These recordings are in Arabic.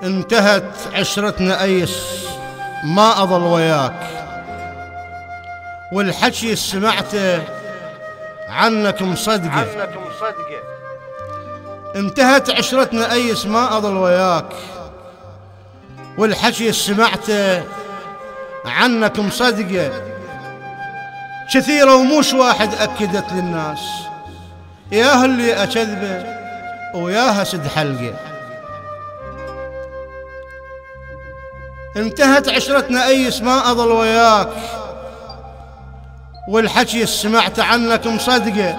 انتهت عشرتنا أيس ما أظل وياك، والحكي سمعته عنك مصدقه. انتهت عشرتنا أيس ما أظل وياك، والحكي سمعته عنك مصدقه. كثيرة ومش واحد أكدت للناس، ياه اللي أكذبه وياها سد حلقه. انتهت عشرتنا أيس ما أظل وياك، والحكي سمعت عنك مصدقه.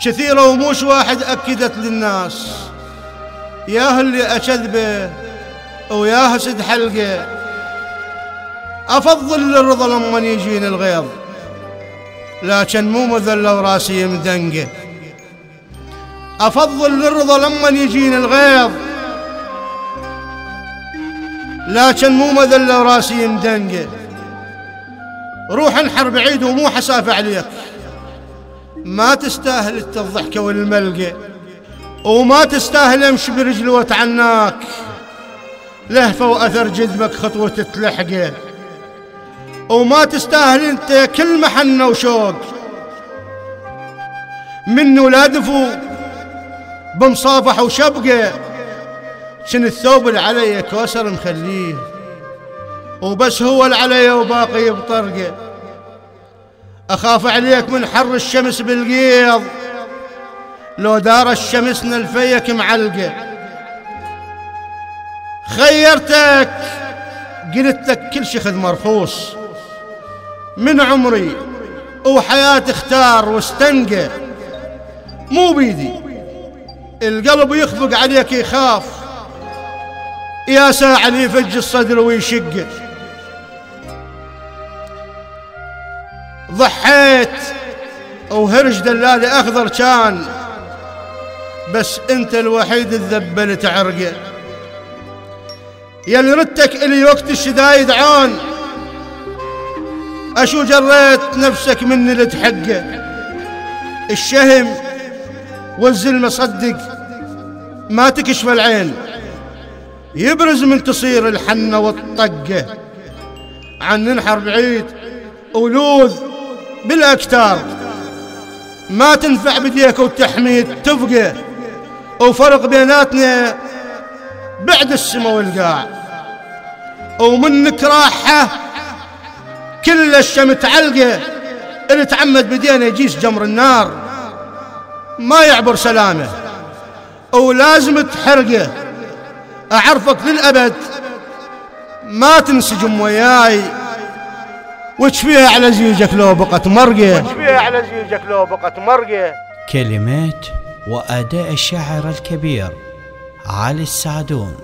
كثيرة ومش واحد أكدت للناس، ياه اللي أكذبه وياها سد حلقه. أفضل الرضا لما يجيني الغيظ، لكن مو مذلة وراسي مدنقه. أفضل الرضا لما يجيني الغيظ، لكن مو مذلة وراسي مدنقه. روح انحر بعيد ومو حسافة عليك، ما تستاهل الضحكة والملقى، وما تستاهل امشي برجلي واتعناك. لهفة واثر جذبك خطوة تلحقه، وما تستاهل انت كل محنة وشوق. منه لا دفو بمصافح وشبقه، شن الثوب اللي علي كوسر مخليه، وبس هو اللي علي وباقي بطرقه. أخاف عليك من حر الشمس بالقيض، لو دار الشمس نلفيك معلقه. خيرتك قلتلك كل شي خذ مرخوص، من عمري وحياتي اختار واستنقى. مو بيدي القلب يخفق عليك يخاف، يا ساعة اللي يفج الصدر ويشقه. ضحيت وهرج دلالي أخضر كان، بس انت الوحيد الذبلت عرقه. يا اللي ردتك الي وقت الشدايد عون، اشو جريت نفسك مني لتحقه. الشهم والزلمة صدق ما تكشف العين، يبرز من تصير الحنة والطقة. عن ننحر بعيد ولوذ بالاكتار، ما تنفع بديك وتحميد تفقه. وفرق بيناتنا بعد السما والقاع، ومنك راحة كل الشمت علقه. اللي تعمد بدينا يجيس جمر النار، ما يعبر سلامه ولازم تحرقه. أعرفك للأبد ما تنسجم وياي، وتشفيها على زيجك لو بقت مرقه. كلمات وأداء الشاعر الكبير علي السعدون.